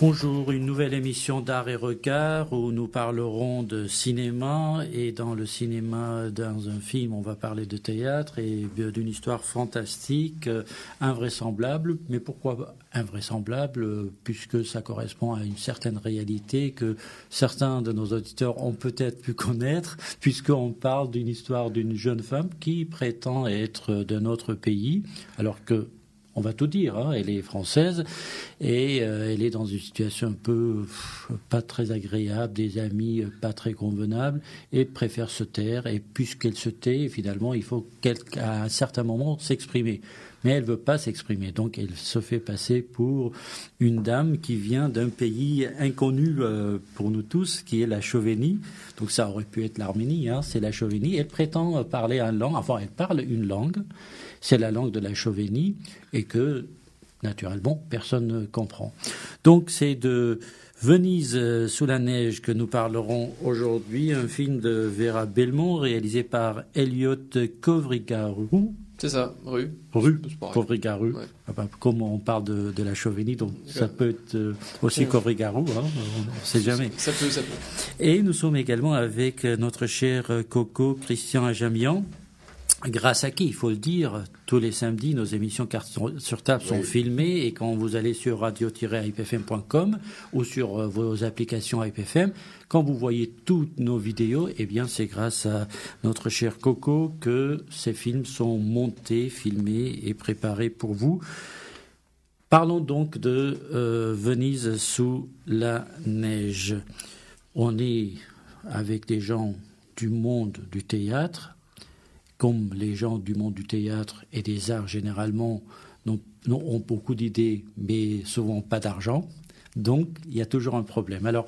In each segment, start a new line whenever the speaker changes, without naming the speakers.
Bonjour, une nouvelle émission d'Art et Regard où nous parlerons de cinéma, et dans le cinéma, dans un film, on va parler de théâtre et d'une histoire fantastique, invraisemblable. Mais pourquoi invraisemblable? Puisque ça correspond à une certaine réalité que certains de nos auditeurs ont peut-être pu connaître, puisqu'on parle d'une histoire d'une jeune femme qui prétend être d'un autre pays, alors que on va tout dire, hein, elle est française et elle est dans une situation un peu pas très agréable, des amis pas très convenables, et préfère se taire. Et puisqu'elle se tait, finalement, il faut qu'à un certain moment s'exprimer. Mais elle ne veut pas s'exprimer, donc elle se fait passer pour une dame qui vient d'un pays inconnu pour nous tous, qui est la Slovénie. Donc ça aurait pu être l'Arménie, hein, c'est la Slovénie. Elle prétend parler une langue, enfin elle parle une langue, c'est la langue de la Slovénie, et que, naturellement, personne ne comprend. Donc c'est de Venise sous la neige que nous parlerons aujourd'hui, un film de Vera Belmont réalisé par Elliot Kovrigaru.
C'est ça, Rue.
Kovrigaru.
Ouais.
Comme on parle de la Slovénie, donc ça peut être aussi Kovrigaru, hein, on ne sait jamais.
Ça peut.
Et nous sommes également avec notre cher Coco Christian Ajamian, grâce à qui, il faut le dire, tous les samedis, nos émissions Cartes sur table sont filmées, et quand vous allez sur radio-hypefm.com ou sur vos applications HypFM, quand vous voyez toutes nos vidéos, eh bien, c'est grâce à notre cher Coco que ces films sont montés, filmés et préparés pour vous. Parlons donc de Venise sous la neige. On est avec des gens du monde du théâtre. Comme les gens du monde du théâtre et des arts généralement ont beaucoup d'idées, mais souvent pas d'argent. Donc, il y a toujours un problème. Alors,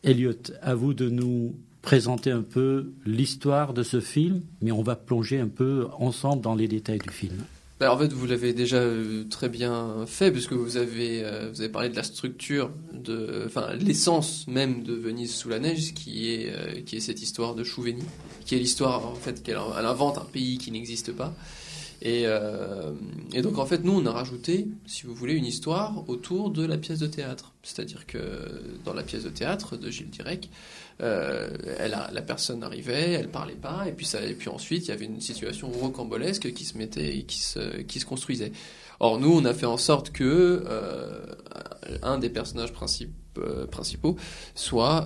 Elliot, à vous de nous présenter un peu l'histoire de ce film, mais on va plonger un peu ensemble dans les détails du film.
Alors, en fait, vous l'avez déjà très bien fait, puisque vous avez parlé de la structure, l'essence même de Venise sous la neige, qui est cette histoire de Chouveni, qui est l'histoire, en fait, elle invente un pays qui n'existe pas. Et donc, en fait, nous, on a rajouté, si vous voulez, une histoire autour de la pièce de théâtre. C'est-à-dire que dans la pièce de théâtre de Gilles Dyrek, la personne arrivait, elle parlait pas, et puis ensuite il y avait une situation rocambolesque qui se construisait. Or nous, on a fait en sorte que un des personnages principaux soit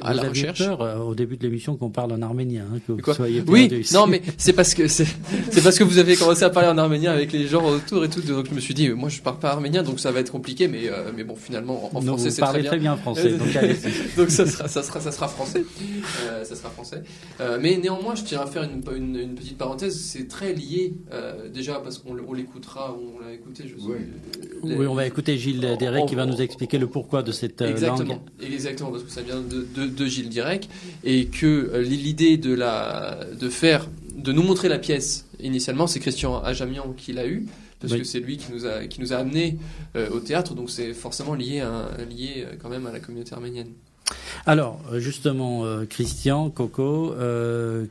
à la recherche.
Vous aviez peur au début de l'émission qu'on parle en arménien, hein, que vous soyez
oui,
ici.
non, mais c'est parce que vous avez commencé à parler en arménien avec les gens autour et tout, donc je me suis dit, moi je parle pas arménien, donc ça va être compliqué, mais bon, finalement en français c'est très bien.
Vous parlez très bien français, donc allez-y.
Donc ça sera français. Ça sera français. Mais néanmoins, je tiens à faire une petite parenthèse. C'est très lié, déjà parce qu'on l'écoutera, on l'a écouté.
Oui, on va écouter Gilles Dyrek qui va nous expliquer le pourquoi de cette langue.
Exactement, parce que ça vient de Gilles Dyrek, et que l'idée de nous montrer la pièce initialement, c'est Christian Ajamian qui l'a eu. Parce que c'est lui qui nous a amenés au théâtre, donc c'est forcément lié quand même à la communauté arménienne.
Alors, justement, Christian, Coco,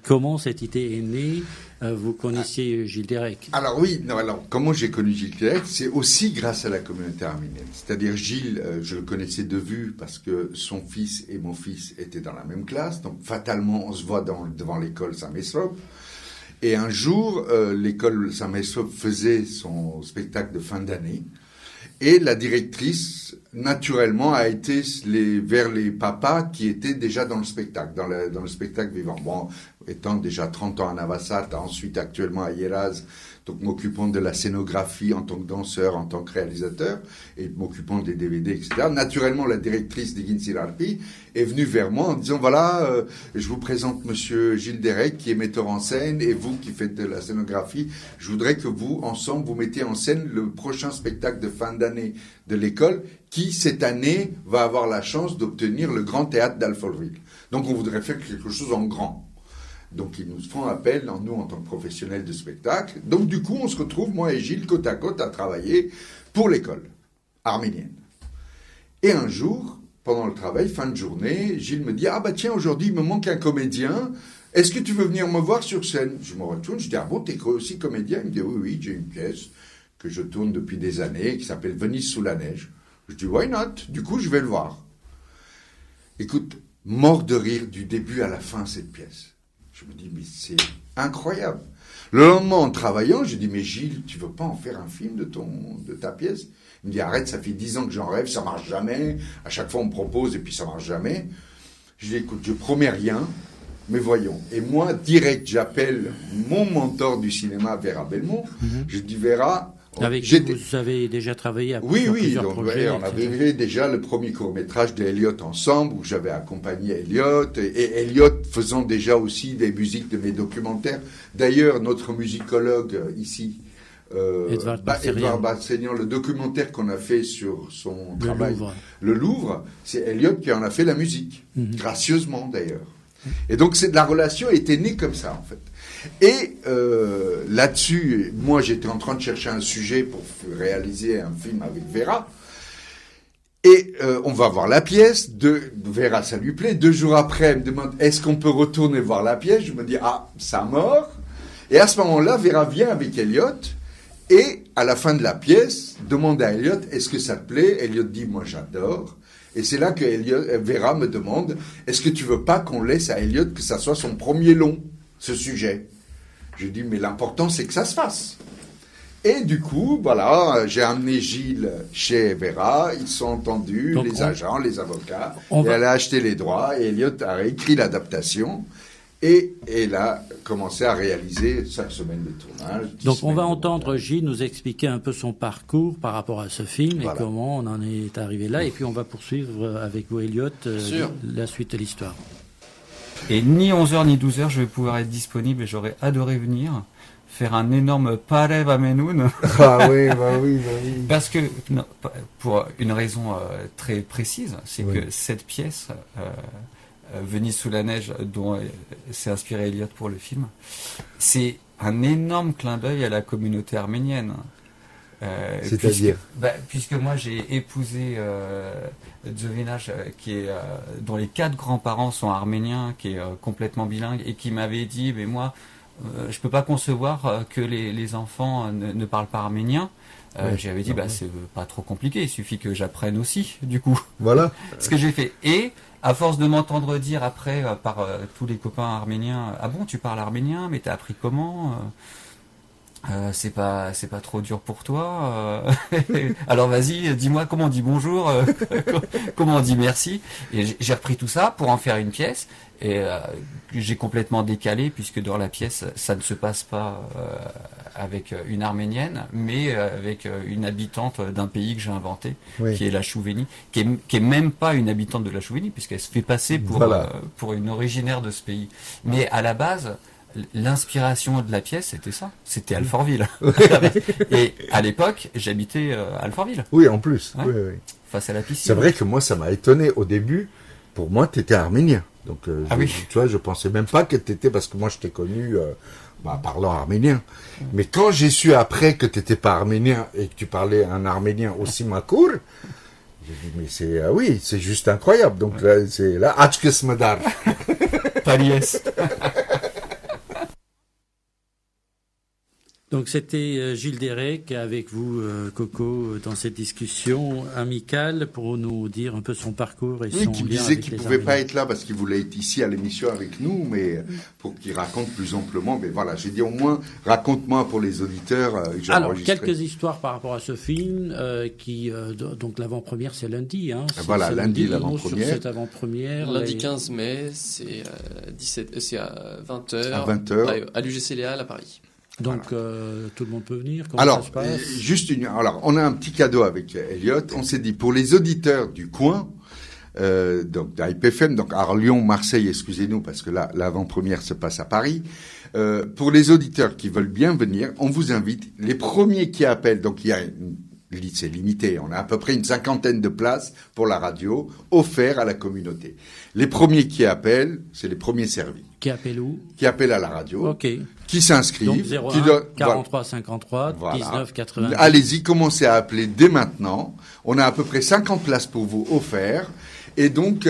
comment cette idée est née? Vous connaissiez Gilles Dyrek?
Alors oui, comment j'ai connu Gilles Dyrek? C'est aussi grâce à la communauté arménienne. C'est-à-dire Gilles, je le connaissais de vue parce que son fils et mon fils étaient dans la même classe, donc fatalement on se voit devant l'école Saint-Mesrop. Et un jour, l'école Saint-Mesrop faisait son spectacle de fin d'année, et la directrice, naturellement, a été vers les papas qui étaient déjà dans le spectacle, dans le spectacle vivant. Bon, étant déjà 30 ans à Navasat, ensuite actuellement à Yeraz, donc m'occupant de la scénographie en tant que danseur, en tant que réalisateur, et m'occupant des DVD, etc. Naturellement, la directrice d'Igin Sirarpi est venue vers moi en disant, voilà, je vous présente monsieur Gilles Dyrek, qui est metteur en scène, et vous qui faites de la scénographie, je voudrais que vous, ensemble, vous mettiez en scène le prochain spectacle de fin d'année de l'école, qui, cette année, va avoir la chance d'obtenir le Grand Théâtre d'Alfortville. Donc, on voudrait faire quelque chose en grand. Donc, ils nous font appel, nous, en tant que professionnels de spectacle. Donc, du coup, on se retrouve, moi et Gilles, côte à côte, à travailler pour l'école arménienne. Et un jour, pendant le travail, fin de journée, Gilles me dit « Ah bah tiens, aujourd'hui, il me manque un comédien. Est-ce que tu veux venir me voir sur scène ?» Je me retourne, je dis « Ah bon, t'es aussi comédien ?» Il me dit « Oui, j'ai une pièce que je tourne depuis des années, qui s'appelle Venise sous la neige. Je dis, why not? Du coup, je vais le voir. Écoute, mort de rire du début à la fin, cette pièce. Je me dis, mais c'est incroyable. Le lendemain, en travaillant, je dis, mais Gilles, tu veux pas en faire un film de ta pièce? Il me dit, arrête, ça fait 10 ans que j'en rêve, ça marche jamais. À chaque fois, on me propose et puis ça marche jamais. Je dis, écoute, je promets rien, mais voyons. Et moi, direct, j'appelle mon mentor du cinéma, Vera Belmont. Je dis, Vera...
Avec qui vous avez déjà travaillé sur plusieurs
donc,
projets.
On avait fait déjà le premier court-métrage d'Eliott ensemble, où j'avais accompagné Eliott, et Eliott faisant déjà aussi des musiques de mes documentaires. D'ailleurs, notre musicologue ici, Edouard Bassegnan, le documentaire qu'on a fait sur son travail, Le Louvre, c'est Eliott qui en a fait la musique, gracieusement d'ailleurs. Et donc la relation était née comme ça en fait. Et là-dessus, moi j'étais en train de chercher un sujet pour réaliser un film avec Vera. Et on va voir la pièce. Vera, ça lui plaît. 2 jours après, elle me demande est-ce qu'on peut retourner voir la pièce? Je me dis ça mord. Et à ce moment-là, Vera vient avec Eliott. Et à la fin de la pièce, demande à Eliott est-ce que ça te plaît? Eliott dit moi j'adore. Et c'est là que Vera me demande est-ce que tu veux pas qu'on laisse à Eliott que ça soit son premier long, ce sujet? Je dis mais l'important c'est que ça se fasse. Et du coup, voilà, j'ai amené Gilles chez Vera, ils sont entendus, donc les agents, les avocats, elle a acheté les droits et Eliott a écrit l'adaptation. Et elle a commencé à réaliser 5 semaines de tournage.
Donc on va entendre Gilles nous expliquer un peu son parcours par rapport à ce film et comment on en est arrivé là. Et puis on va poursuivre avec vous, Eliott, la suite de l'histoire.
Et ni 11h ni 12h, je vais pouvoir être disponible et j'aurais adoré venir faire un énorme Parev à Menoun.
Ah oui, bah oui.
Parce que, non, pour une raison très précise, c'est que cette pièce... Venise sous la neige, dont s'est inspiré Eliott pour le film, c'est un énorme clin d'œil à la communauté arménienne.
C'est-à-dire
puisque moi j'ai épousé Zovina, dont les 4 grands-parents sont arméniens, qui est complètement bilingue, et qui m'avait dit mais moi je peux pas concevoir que les enfants ne parlent pas arménien. J'avais dit c'est pas trop compliqué, il suffit que j'apprenne aussi du coup.
Voilà.
Ce que j'ai fait. Et à force de m'entendre dire après par tous les copains arméniens, ah bon, tu parles arménien, mais t'as appris comment? C'est pas trop dur pour toi? Alors vas-y, dis-moi comment on dit bonjour, comment on dit merci. Et j'ai repris tout ça pour en faire une pièce. Et j'ai complètement décalé, puisque dans la pièce, ça ne se passe pas avec une Arménienne, mais avec une habitante d'un pays que j'ai inventé, qui est la Chouvénie, qui est même pas une habitante de la Chouvénie, puisqu'elle se fait passer pour une originaire de ce pays. Mais à la base, l'inspiration de la pièce, c'était ça. C'était Alfortville. Et à l'époque, j'habitais à Alfortville.
Oui, en plus.
Ouais.
Oui.
Face à la piscine.
C'est vrai que moi, ça m'a étonné. Au début, pour moi, tu étais arménien. Donc, tu vois, je pensais même pas que tu étais, parce que moi, je t'ai connu parlant arménien. Mais quand j'ai su après que tu n'étais pas arménien et que tu parlais un arménien aussi makour, j'ai dit, mais c'est juste incroyable. Donc là, c'est là, Achkes Madar.
Paliès.
Donc c'était Gilles Derek avec vous, Coco, dans cette discussion amicale pour nous dire un peu son parcours et son lien avec les Arméniens.
Qui disait qu'il ne pouvait pas être là parce qu'il voulait être ici à l'émission avec nous, mais pour qu'il raconte plus amplement. Mais voilà, j'ai dit au moins, raconte-moi pour les auditeurs.
Alors, quelques histoires par rapport à ce film, donc l'avant-première c'est lundi.
Voilà, lundi l'avant-première.
Sur cette avant-première.
Lundi 15 mai, c'est à 20h.
À 20h.
À l'UGC Léal à Paris.
Donc tout le monde peut venir. Comment ça se passe?
Alors on a un petit cadeau avec Eliott. On s'est dit pour les auditeurs du coin, donc d'IPFM, donc à Lyon, Marseille, excusez-nous parce que là l'avant-première se passe à Paris. Pour les auditeurs qui veulent bien venir, on vous invite. Les premiers qui appellent, donc c'est limité, on a à peu près une 50aine de places pour la radio, offerts à la communauté. Les premiers qui appellent, c'est les premiers servis.
Qui appellent où?
Qui appellent à la radio.
Ok.
Qui s'inscrivent.
Donc 43 53 19 80.
Allez-y, commencez à appeler dès maintenant. On a à peu près 50 places pour vous offertes. Et donc,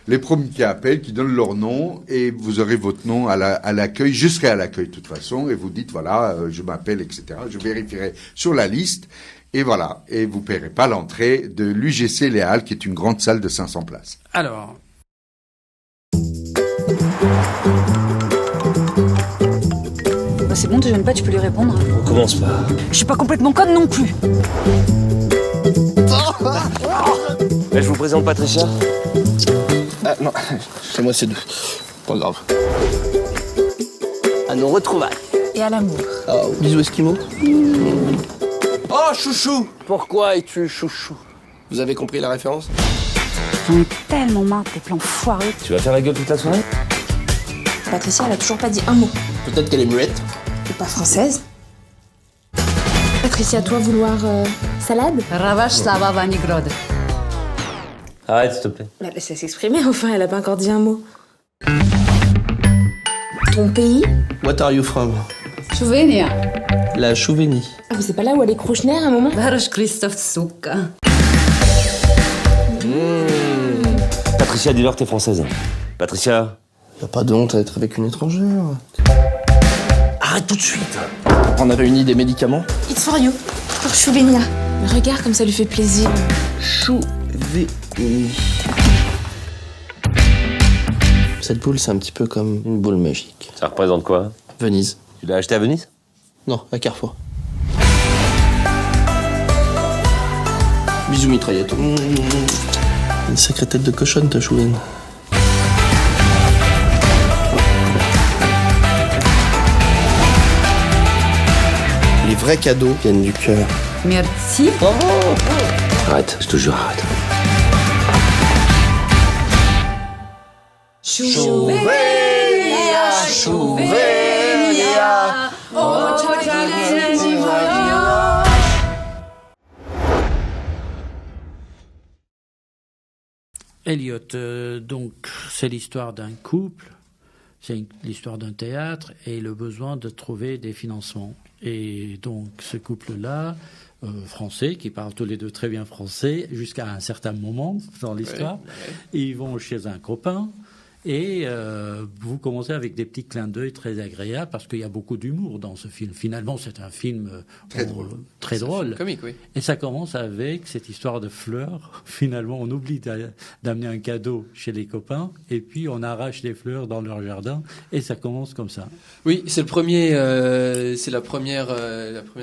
les premiers qui appellent, qui donnent leur nom, et vous aurez votre nom à l'accueil, jusqu'à l'accueil de toute façon, et vous dites, voilà, je m'appelle, etc. Je vérifierai sur la liste, et voilà. Et vous ne paierez pas l'entrée de l'UGC Les Halles, qui est une grande salle de 500 places.
Alors...
Bah c'est bon, te gêne pas, tu peux lui répondre.
On commence pas.
Je suis pas complètement conne non plus.
Je vous présente Patricia. Ah non, chez moi c'est deux. Pas grave. À nos retrouvailles.
Et à l'amour.
Oh, bisous Esquimaux. Oh, chouchou. Pourquoi es-tu chouchou? Vous avez compris la référence?
J'en ai tellement marre de tes plans foireux.
Tu vas faire la gueule toute la soirée?
Patricia, elle a toujours pas dit un mot.
Peut-être qu'elle est muette.
Et pas française. Patricia, toi, vouloir salade?
Ravache slava vanigrod.
Arrête, s'il te plaît.
Bah, laisse-la s'exprimer, enfin, elle a pas encore dit un mot. Ton pays?
What are you from?
Slovenia.
La Chouvénie.
Ah, mais c'est pas là où elle est Krouchner à un moment?
Varoš Christophe Souka.
Patricia, dis-leur que t'es française. Patricia. Y a pas de honte à être avec une étrangère. Arrête tout de suite. On a réuni des médicaments.
It's for you. Pour Chouvenia. Mais regarde comme ça lui fait plaisir.
Chouvénie. Cette boule, c'est un petit peu comme une boule magique. Ça représente quoi? Venise. Tu l'as acheté à Venise? Non, à Carrefour. Bisous mitraillette. Une sacrée tête de cochonne, ta Chouvaine. Les vrais cadeaux viennent du cœur.
Merci.
Oh arrête, je te jure, arrête.
Chouvenia, Chouvenia. Oh,
Elliot, donc c'est l'histoire d'un couple, c'est l'histoire d'un théâtre et le besoin de trouver des financements. Et donc ce couple-là, français, qui parlent tous les deux très bien français, jusqu'à un certain moment dans l'histoire, ils vont chez un copain. Et vous commencez avec des petits clins d'œil très agréables parce qu'il y a beaucoup d'humour dans ce film. Finalement, c'est un film très drôle.
Comique, oui.
Et ça commence avec cette histoire de fleurs. Finalement, on oublie d'amener un cadeau chez les copains et puis on arrache des fleurs dans leur jardin et ça commence comme ça.
Oui, c'est le premier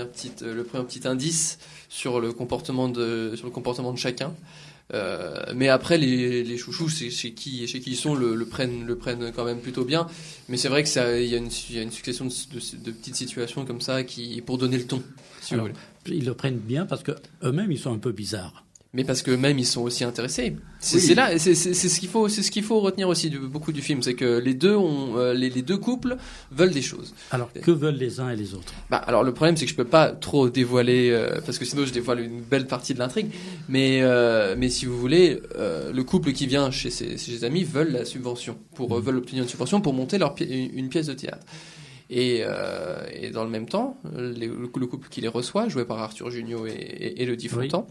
petit indice sur le comportement de chacun. Mais après les chouchous, c'est chez qui ils sont le prennent quand même plutôt bien. Mais c'est vrai que il y a une succession de petites situations comme ça qui pour donner le ton. Si vous voulez.
Ils le prennent bien parce que eux-mêmes ils sont un peu bizarres.
Mais parce que même ils sont aussi intéressés. C'est ce qu'il faut retenir aussi de beaucoup du film, c'est que les deux couples veulent des choses.
Alors que veulent les uns et les autres?
Alors le problème c'est que je peux pas trop dévoiler parce que sinon je dévoile une belle partie de l'intrigue. Mais si vous voulez, le couple qui vient chez ses amis veulent la subvention veulent obtenir une subvention pour monter une pièce de théâtre. Et dans le même temps, le couple qui les reçoit, joué par Arthur Jugnot et Élodie Fontan,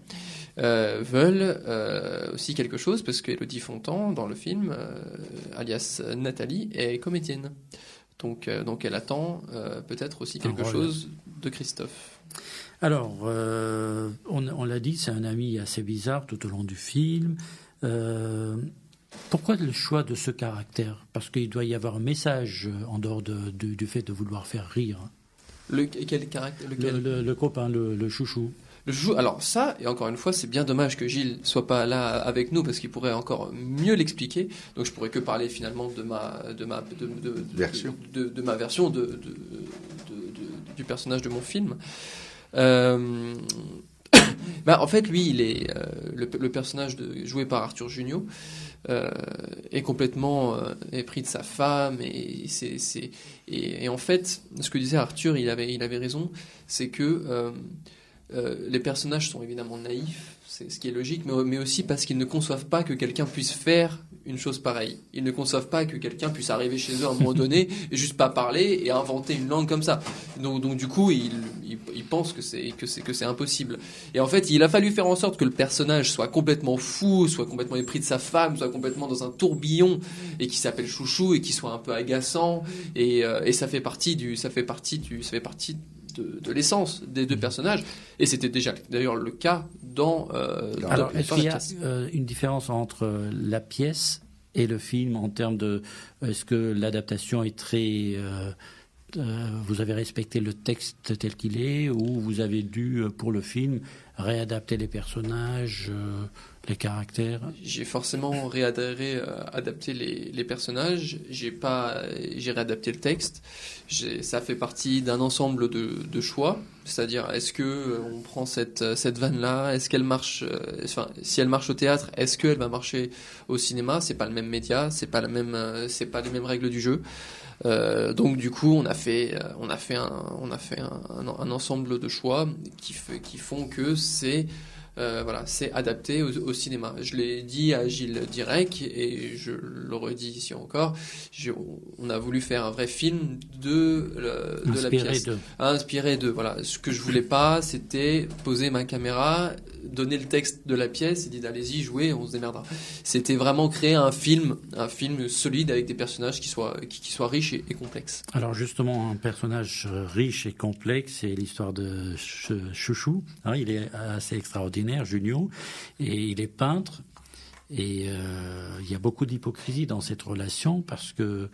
veulent aussi quelque chose parce qu'Élodie Fontan, dans le film, alias Nathalie, est comédienne. Donc elle attend peut-être aussi quelque chose de Christophe.
Alors, on l'a dit, c'est un ami assez bizarre tout au long du film. Pourquoi le choix de ce caractère? Parce qu'il doit y avoir un message en dehors du fait de vouloir faire rire.
Quel caractère?
Le copain, le chouchou.
Le chouchou, alors ça, et encore une fois, c'est bien dommage que Gilles soit pas là avec nous parce qu'il pourrait encore mieux l'expliquer. Donc je pourrais que parler finalement de ma version du personnage de mon film. En fait, lui, il est le personnage joué par Arthur Jugnot est complètement épris de sa femme et en fait, ce que disait Arthur, il avait raison, c'est que les personnages sont évidemment naïfs, c'est ce qui est logique, mais aussi parce qu'ils ne conçoivent pas que quelqu'un puisse faire une chose pareille. Ils ne conçoivent pas que quelqu'un puisse arriver chez eux à un moment donné et juste pas parler et inventer une langue comme ça. Donc du coup, ils pensent que c'est impossible. Et en fait, il a fallu faire en sorte que le personnage soit complètement fou, soit complètement épris de sa femme, soit complètement dans un tourbillon et qui s'appelle Chouchou et qui soit un peu agaçant. Et ça fait partie de l'essence des deux personnages, et c'était déjà d'ailleurs le cas dans
alors est-ce qu'il y a une différence entre la pièce et le film en termes de est-ce que l'adaptation est très vous avez respecté le texte tel qu'il est, ou vous avez dû pour le film réadapter les personnages, les caractères?
J'ai forcément adapté les personnages. J'ai réadapté le texte. Ça fait partie d'un ensemble de choix. C'est-à-dire, est-ce que on prend cette vanne-là, est-ce qu'elle marche, si elle marche au théâtre, est-ce qu'elle va marcher au cinéma? C'est pas le même média, c'est pas les mêmes règles du jeu. Donc du coup, on a fait un ensemble de choix qui font que c'est adapté au cinéma. Je l'ai dit à Gilles Dirac et je le redis ici encore. On a voulu faire un vrai film de la pièce. Inspiré de. Voilà. Ce que je voulais pas, c'était poser ma caméra, donner le texte de la pièce et dire allez-y, jouez, on se démerdera. C'était vraiment créer un film solide avec des personnages qui soient riches et complexes.
Alors justement, un personnage riche et complexe, c'est l'histoire de Chouchou. Il est assez extraordinaire, Junio, et il est peintre. Et il y a beaucoup d'hypocrisie dans cette relation parce que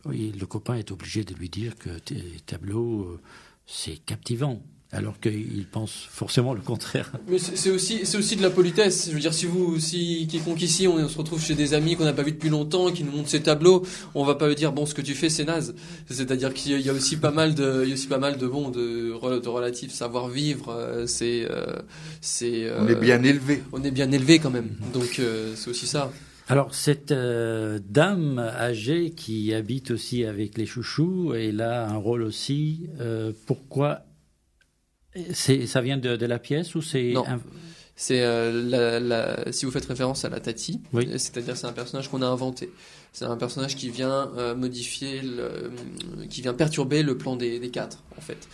le copain est obligé de lui dire que tes tableaux, c'est captivant. Alors qu'il pense forcément le contraire.
Mais c'est aussi de la politesse. Je veux dire, si quiconque ici, on se retrouve chez des amis qu'on n'a pas vus depuis longtemps, qui nous montrent ces tableaux, on va pas lui dire bon, ce que tu fais, c'est naze. C'est-à-dire qu'il y a aussi pas mal de relatifs savoir-vivre. On
est bien élevé.
On est bien élevé quand même. Donc c'est aussi ça.
Alors cette dame âgée qui habite aussi avec les chouchous, elle a un rôle aussi. Pourquoi? Ça vient de la pièce ou c'est...
Non, c'est si vous faites référence à la Tati, oui. C'est-à-dire c'est un personnage qu'on a inventé. C'est un personnage qui vient qui vient perturber le plan des quatre, en fait,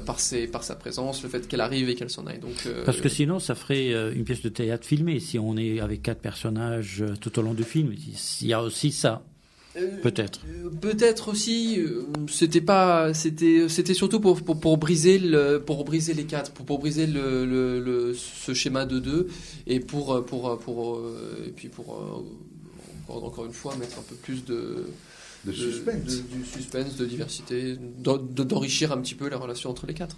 par sa présence, le fait qu'elle arrive et qu'elle s'en aille. Donc,
parce que sinon, ça ferait une pièce de théâtre filmée, si on est avec 4 personnages tout au long du film. Il y a aussi ça. Peut-être
aussi. C'était surtout pour briser les quatre, pour briser ce schéma de deux et pour encore une fois mettre un peu plus de suspense, de diversité, d'enrichir un petit peu la relation entre les quatre.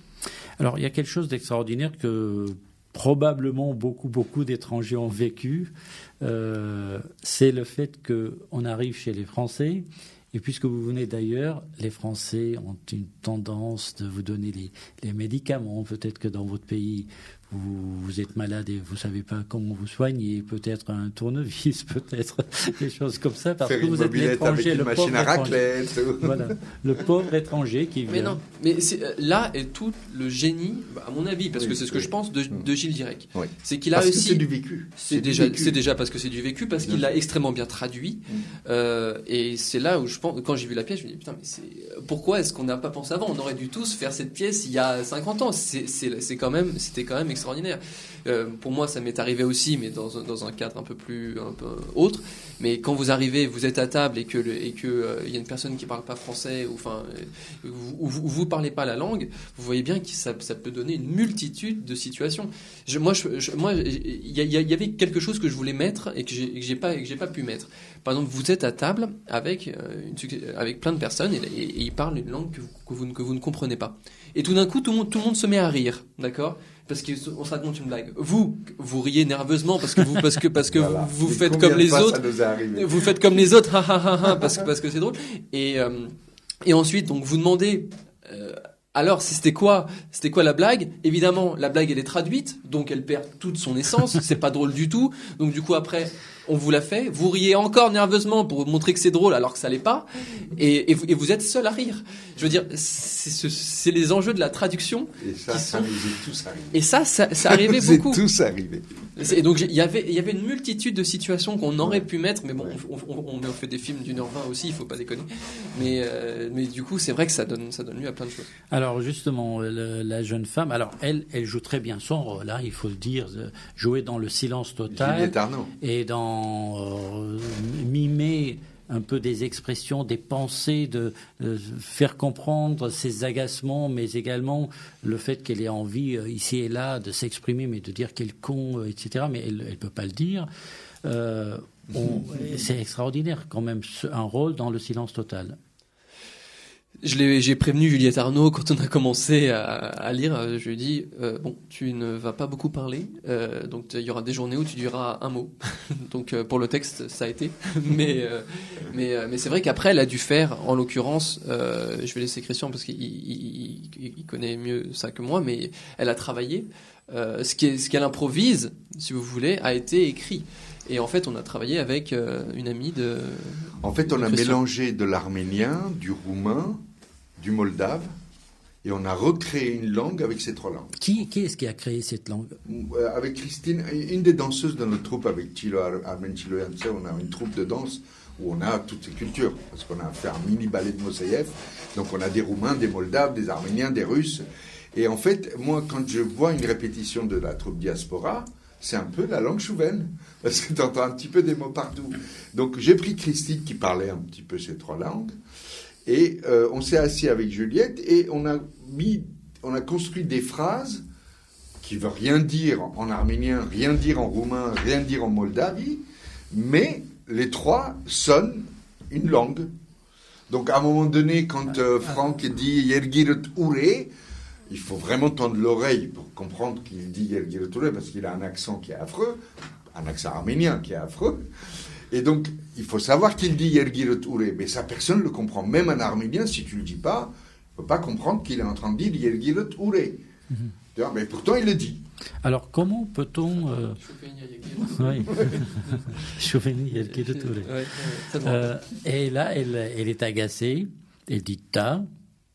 Alors il y a quelque chose d'extraordinaire que probablement beaucoup d'étrangers ont vécu, c'est le fait qu'on arrive chez les Français, et puisque vous venez d'ailleurs, les Français ont une tendance de vous donner les médicaments. Peut-être que dans votre pays, vous êtes malade et vous ne savez pas comment vous soigner, peut-être un tournevis, peut-être des choses comme ça, parce que vous êtes l'étranger, le pauvre étranger. Voilà, le pauvre étranger qui vient.
Mais non, mais là est tout le génie, à mon avis, parce que c'est ce que je pense de Gilles Dirac.
Oui.
C'est qu'il a réussi.
Parce que c'est du vécu.
C'est déjà parce que c'est du vécu, parce qu'il l'a extrêmement bien traduit. Et c'est là où je pense, quand j'ai vu la pièce, je me dis putain, mais pourquoi est-ce qu'on n'a pas pensé avant? On aurait dû tous faire cette pièce il y a 50 ans. C'était quand même extraordinaire. Pour moi, ça m'est arrivé aussi, mais dans un cadre un peu autre. Mais quand vous arrivez, vous êtes à table et que y a une personne qui parle pas français, ou vous parlez pas la langue, vous voyez bien que ça peut donner une multitude de situations. Moi, il y avait quelque chose que je voulais mettre et que j'ai pas pu mettre. Par exemple, vous êtes à table avec plein de personnes et ils parlent une langue que vous ne comprenez pas. Et tout d'un coup, tout le monde se met à rire, d'accord? Parce qu'on se raconte une blague. Vous riez nerveusement parce que voilà. vous faites comme les autres. Vous faites comme les autres, parce que c'est drôle. Et ensuite, donc, vous demandez. Alors, c'était quoi la blague? Évidemment, la blague elle est traduite, donc elle perd toute son essence. C'est pas drôle du tout. Donc du coup après, on vous l'a fait, vous riez encore nerveusement pour montrer que c'est drôle alors que ça l'est pas, et vous êtes seul à rire. Je veux dire, c'est les enjeux de la traduction.
Et ça nous est tous arrivé.
Et ça arrivait beaucoup.
C'est tous arrivé.
Et donc il y avait une multitude de situations qu'on aurait pu mettre, mais bon, on fait des films d'1h20 aussi, il faut pas déconner. Mais du coup, c'est vrai que ça donne lieu à plein de choses.
Alors justement, la jeune femme, alors elle joue très bien son rôle, hein, il faut le dire, jouer dans le silence total.
Juliette Arnaud.
Et dans mimer un peu des expressions, des pensées, de faire comprendre ses agacements, mais également le fait qu'elle ait envie, ici et là, de s'exprimer, mais de dire quel con, etc. Mais elle ne peut pas le dire. C'est extraordinaire quand même, un rôle dans le silence total.
J'ai prévenu Juliette Arnaud quand on a commencé à lire. Je lui ai dit bon, tu ne vas pas beaucoup parler, donc il y aura des journées où tu diras un mot. Donc pour le texte, ça a été. Mais c'est vrai qu'après, elle a dû faire, en l'occurrence, je vais laisser Christian parce qu'il connaît mieux ça que moi, mais elle a travaillé. Ce qu'elle improvise, si vous voulez, a été écrit. Et en fait, on a travaillé avec une amie de.
En fait, on a mélangé de l'arménien, du roumain, du moldave, et on a recréé une langue avec ces 3 langues.
Qui est-ce qui a créé cette langue ?
Avec Christine, une des danseuses de notre troupe, avec Armen Chiloyantse, on a une troupe de danse où on a toutes ces cultures, parce qu'on a fait un mini ballet de Moussaïev, donc on a des roumains, des moldaves, des arméniens, des russes. Et en fait, moi, quand je vois une répétition de la troupe Diaspora, c'est un peu la langue chouvaine, parce que tu entends un petit peu des mots partout. Donc j'ai pris Christine qui parlait un petit peu ces 3 langues, et on s'est assis avec Juliette, et on a construit des phrases qui ne veulent rien dire en arménien, rien dire en roumain, rien dire en moldavie, mais les 3 sonnent une langue. Donc à un moment donné, quand Franck dit « Yergiret Ouré », il faut vraiment tendre l'oreille pour comprendre qu'il dit Yergiret Ouré, parce qu'il a un accent qui est affreux, un accent arménien qui est affreux. Et donc, il faut savoir qu'il dit Yergiret Ouré, mais ça, personne ne le comprend. Même un arménien, si tu ne le dis pas, il ne peut pas comprendre qu'il est en train de dire Yergiret Ouré. Mais pourtant, il le dit.
Alors, comment peut-on... Oui. Chouveni Yergiret Ouré. Et là, elle est agacée, elle dit « ta ».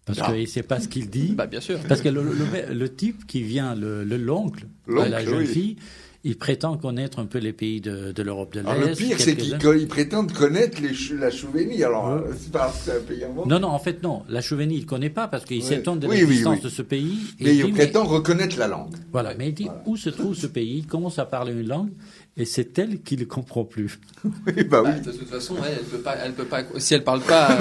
Parce qu'il ne sait pas ce qu'il dit.
Bah, bien sûr.
Parce que le type qui vient, l'oncle de la jeune fille, il prétend connaître un peu les pays de l'Europe de l'Est.
Alors le pire, c'est qu'il prétend connaître la Slovénie. Alors, c'est pas un pays en monde.
Non, en fait, non. La Slovénie, il ne connaît pas parce qu'il s'étonne de l'existence de ce pays.
Mais il prétend reconnaître la langue.
Voilà, mais il dit où se trouve ce pays, il commence à parler une langue. Et c'est elle qui ne le comprend plus.
Oui, bah oui.
De toute façon, elle peut pas. Si elle parle pas,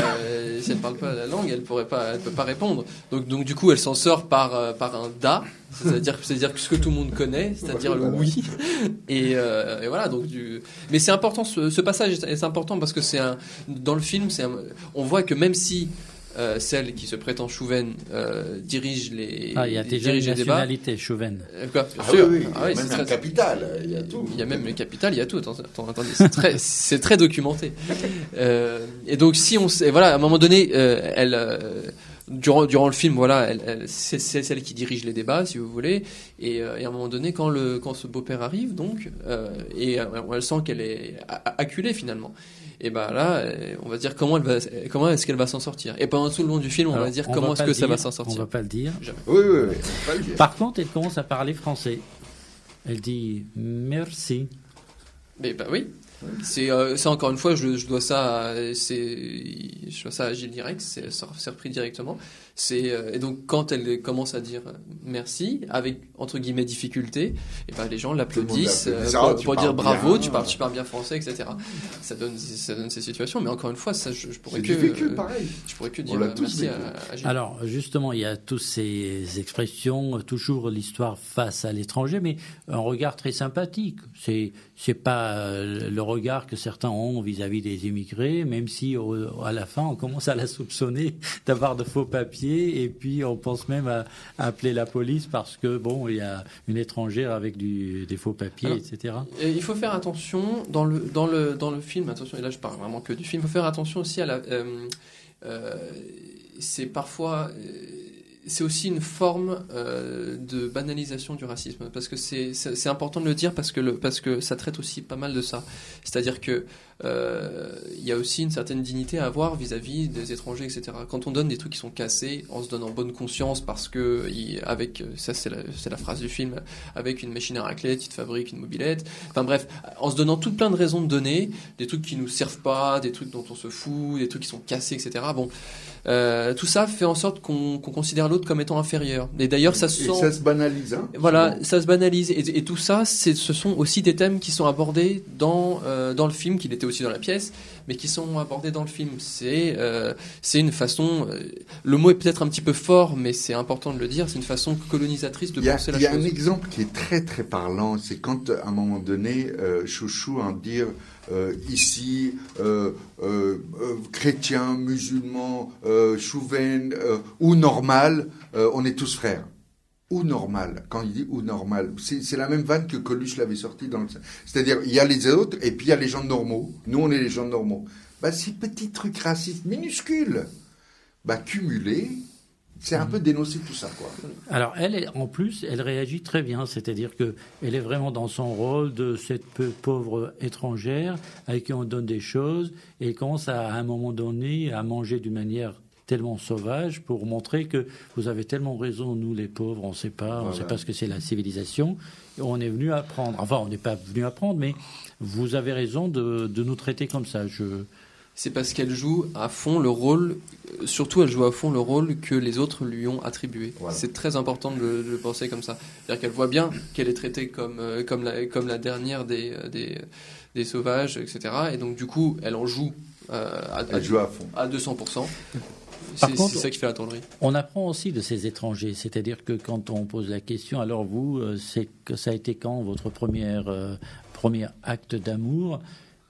la langue, elle peut pas répondre. Donc du coup, elle s'en sort par un da, c'est-à-dire ce que tout le monde connaît, c'est-à-dire le oui. Et voilà. Donc mais c'est important ce passage est important parce que dans le film, on voit que même si celle qui se prétend chouvaine dirige les
il y a déjà une nationalité chouvaine.
Bien sûr.
Oui. Il y a même un capital, il y a tout.
Il y a même le capital, il y a tout. Attendez, c'est très documenté. Et donc si voilà, à un moment donné, durant le film, voilà, c'est celle qui dirige les débats, si vous voulez. Et à un moment donné, quand ce beau-père arrive, donc, et elle sent qu'elle est acculée finalement. Et ben là, on va dire comment est-ce qu'elle va s'en sortir. Et pendant tout le long du film, on va dire comment est-ce que ça va s'en sortir.
On va pas le dire.
Jamais.
Oui.
Par contre, elle commence à parler français. Elle dit merci.
Mais bah oui. C'est encore une fois, je dois ça à Gilles Direct, c'est repris directement. Et donc quand elle commence à dire merci avec entre guillemets difficulté, et ben les gens l'applaudissent pour dire bravo, tu parles bien français, etc. Ça donne ces situations, mais encore une fois, ça je pourrais que dire merci à Gilles.
Alors justement, il y a toutes ces expressions, toujours l'histoire face à l'étranger, mais un regard très sympathique. C'est pas le regard que certains ont vis-à-vis des immigrés, même si à la fin on commence à la soupçonner d'avoir de faux papiers, et puis on pense même à appeler la police parce que bon, il y a une étrangère avec des faux papiers, etc.
Et il faut faire attention dans le film. Attention, et là je parle vraiment que du film. Il faut faire attention aussi à c'est parfois c'est aussi une forme de banalisation du racisme, parce que c'est important de le dire, parce que ça traite aussi pas mal de ça. C'est-à-dire que il y a aussi une certaine dignité à avoir vis-à-vis des étrangers, etc. Quand on donne des trucs qui sont cassés, on se donne en bonne conscience, parce que avec ça c'est la phrase du film, avec une machine à raclette, tu te fabriques une mobilette. Enfin bref, en se donnant plein de raisons de donner des trucs qui nous servent pas, des trucs dont on se fout, des trucs qui sont cassés, etc. Bon, tout ça fait en sorte qu'on considère l'autre comme étant inférieur. Et d'ailleurs, ça
se banalise. Hein,
voilà,
souvent.
ça se banalise. Et tout ça, ce sont aussi des thèmes qui sont abordés dans le film, qu'il était aussi dans la pièce, mais qui sont abordés dans le film. C'est une façon. Le mot est peut-être un petit peu fort, mais c'est important de le dire. C'est une façon colonisatrice de penser la chose.
Il y a un exemple qui est très très parlant. C'est quand, à un moment donné, Chouchou en dire. Ici, chrétiens, musulmans, chouven, ou normal, on est tous frères. Ou normal, quand il dit ou normal, c'est la même vanne que Coluche l'avait sorti dans le... C'est-à-dire, il y a les autres, et puis il y a les gens normaux. Nous, on est les gens normaux. Ces petits trucs racistes minuscules, cumulés, c'est un peu dénoncer tout ça, quoi.
Alors, en plus, elle réagit très bien. C'est-à-dire qu'elle est vraiment dans son rôle de cette pauvre étrangère avec qui on donne des choses et elle commence à un moment donné à manger d'une manière tellement sauvage pour montrer que vous avez tellement raison, nous les pauvres, on ne sait pas ce que c'est la civilisation. Et on est venu apprendre. Enfin, on n'est pas venu apprendre, mais vous avez raison de nous traiter comme ça.
C'est parce qu'elle joue à fond le rôle, surtout elle joue à fond le rôle que les autres lui ont attribué. Voilà. C'est très important de le penser comme ça. C'est-à-dire qu'elle voit bien qu'elle est traitée comme la dernière des sauvages, etc. Et donc du coup, elle en joue,
elle joue à fond.
À 200%. C'est ça qui fait la tendrie.
On apprend aussi de ces étrangers. C'est-à-dire que quand on pose la question, alors vous, ça a été quand votre premier acte d'amour ?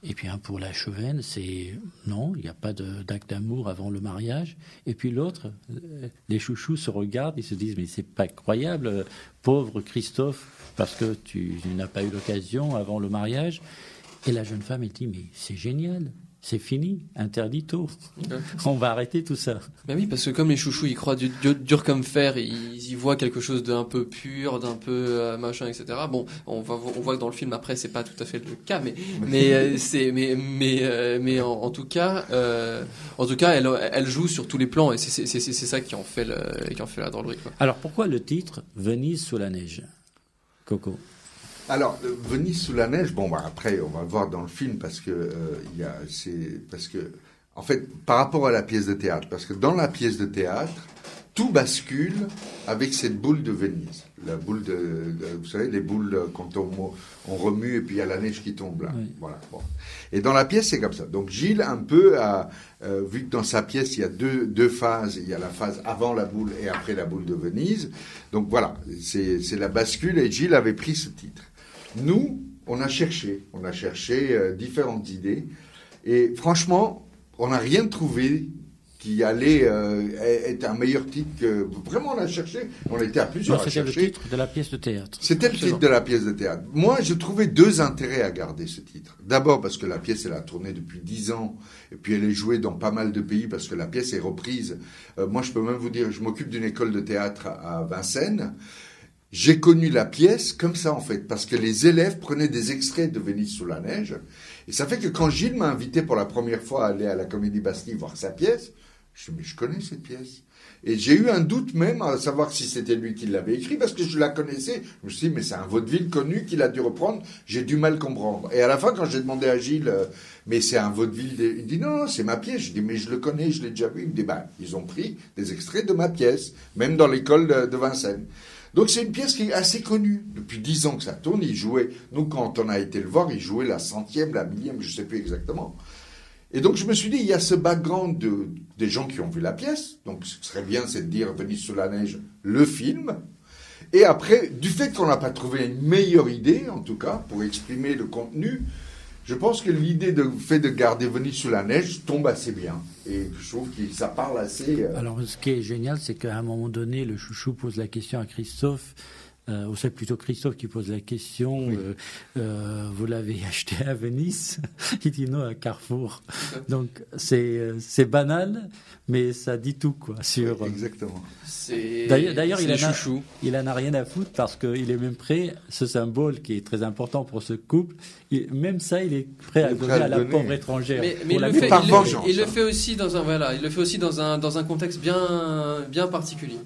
Et puis pour la Chevenne, c'est non, il n'y a pas d'acte d'amour avant le mariage. Et puis l'autre, les chouchous se regardent, ils se disent mais c'est pas croyable, pauvre Christophe, parce que tu n'as pas eu l'occasion avant le mariage. Et la jeune femme, elle dit mais c'est génial. C'est fini, interdit tôt. On va arrêter tout ça.
Ben oui, parce que comme les chouchous, ils croient dur comme fer, ils y voient quelque chose d'un peu pur, d'un peu machin, etc. Bon, on voit que dans le film après, c'est pas tout à fait le cas, mais en tout cas, elle joue sur tous les plans et c'est ça qui en fait la drôlerie, quoi.
Alors pourquoi le titre Venise sous la neige, Coco?
Alors, Venise sous la neige, après, on va le voir dans le film parce que, en fait, par rapport à la pièce de théâtre, parce que dans la pièce de théâtre, tout bascule avec cette boule de Venise. La boule vous savez, les boules quand on remue et puis il y a la neige qui tombe là. Oui. Voilà. Bon. Et dans la pièce, c'est comme ça. Donc Gilles, un peu, vu que dans sa pièce, il y a deux phases. Il y a la phase avant la boule et après la boule de Venise. Donc voilà, c'est la bascule et Gilles avait pris ce titre. Nous, on a cherché différentes idées et franchement, on n'a rien trouvé qui allait être un meilleur titre que... Vraiment, on a cherché, on était à plusieurs à chercher.
C'était le titre de la pièce de théâtre.
C'était le titre de la pièce de théâtre. Moi, je trouvais deux intérêts à garder ce titre. D'abord, parce que la pièce, elle a tourné depuis 10 ans, et puis elle est jouée dans pas mal de pays, parce que la pièce est reprise. Moi, je peux même vous dire, je m'occupe d'une école de théâtre à Vincennes. J'ai connu la pièce comme ça, en fait, parce que les élèves prenaient des extraits de Venise sous la neige. Et ça fait que quand Gilles m'a invité pour la première fois à aller à la Comédie Bastille voir sa pièce, je me suis dit, mais je connais cette pièce. Et j'ai eu un doute même à savoir si c'était lui qui l'avait écrit, parce que je la connaissais. Je me suis dit, mais c'est un vaudeville connu qu'il a dû reprendre, j'ai du mal comprendre. Et à la fin, quand j'ai demandé à Gilles, mais c'est un vaudeville, il dit, non, c'est ma pièce. Je dis, mais je le connais, je l'ai déjà vu. Il me dit, ils ont pris des extraits de ma pièce, même dans l'école de Vincennes. Donc c'est une pièce qui est assez connue. Depuis 10 ans que ça tourne, il jouait, nous quand on a été le voir, il jouait la 100e, la 1000e, je ne sais plus exactement. Et donc je me suis dit, il y a ce background des gens qui ont vu la pièce, donc ce serait bien, c'est de dire Venise sous la neige, le film. Et après, du fait qu'on n'a pas trouvé une meilleure idée, en tout cas, pour exprimer le contenu, je pense que l'idée de fait de garder Venise sous la neige tombe assez bien. Et je trouve que ça parle assez...
Alors, ce qui est génial, c'est qu'à un moment donné, le chouchou pose la question à Christophe, ou c'est plutôt Christophe qui pose la question,
Oui.
vous l'avez acheté à Venise? Il dit non, à Carrefour. Donc c'est banal, mais ça dit tout, quoi, sur...
Oui, exactement.
D'ailleurs,
c'est les chouchous.
il en a rien à foutre parce qu'il est même prêt, ce symbole qui est très important pour ce couple, même ça, il est prêt à
Il est
donner
prêt à
à la
donner.
pauvre étrangère.
Mais
pour la
il le fait,
par
il le-
vengeance,
il le
hein.
fait aussi dans un contexte bien particulier.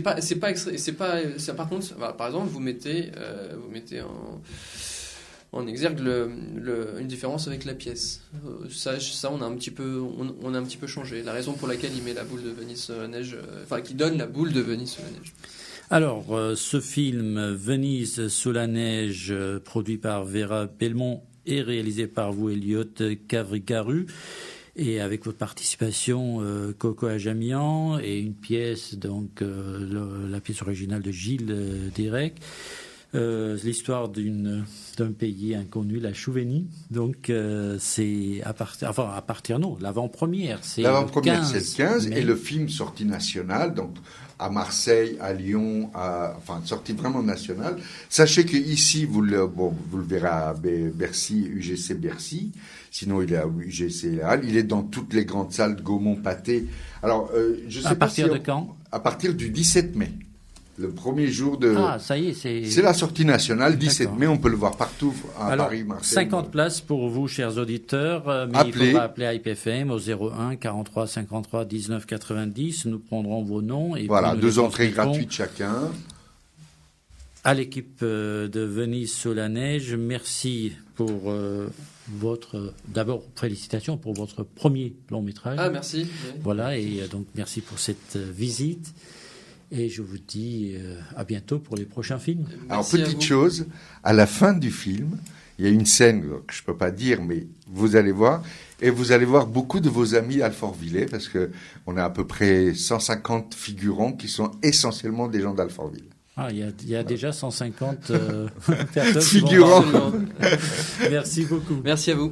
Par contre, voilà, par exemple, vous mettez en exergue une différence avec la pièce. Ça, on a un petit peu changé. La raison pour laquelle il met la boule de Venise sous la neige, qui donne la boule de Venise sous la neige.
Alors, ce film Venise sous la neige, produit par Vera Belmont et réalisé par vous, Elliot Cavricaru, et avec votre participation, Coco Ajamian, et une pièce, donc la pièce originale de Gilles Dérec. L'histoire d'un pays inconnu, la Chouvenie. Donc c'est à partir non, l'avant-première.
L'avant-première, c'est le 15,
mai.
et le film sorti national, donc à Marseille, à Lyon, sorti vraiment national. Sachez que ici, vous le verrez à Bercy, UGC Bercy. Sinon, il est à UGC Halles. Il est dans toutes les grandes salles de Gaumont, Pâté. Alors, je sais
À
pas
partir de quand?
À partir du 17 mai. Le premier jour de...
Ah, ça y est, c'est
la sortie nationale, 17
D'accord.
mai, on peut le voir partout, à
Alors,
Paris, Marseille.
50 places pour vous, chers auditeurs, mais
Appelez.
il faudra appeler à IPFM au 01 43 53 19 90. Nous prendrons vos noms. Et
Voilà,
puis nous les
2 entrées
transmettrons
gratuites chacun.
à l'équipe de Venise sous la neige. Merci pour d'abord, félicitations pour votre premier long métrage.
Ah, merci. Oui.
Voilà, et donc merci pour cette visite. Et je vous dis à bientôt pour les prochains films.
Alors,
Merci à
petite
vous.
chose, à la fin du film, il y a une scène que je peux pas dire, mais vous allez voir, et vous allez voir beaucoup de vos amis Alfortvillais, parce que on a à peu près 150 figurants qui sont essentiellement des gens d'Alfortville.
Ah, il y a déjà 150 personnes.
Figurants.
Absolument.
Merci beaucoup.
Merci à vous.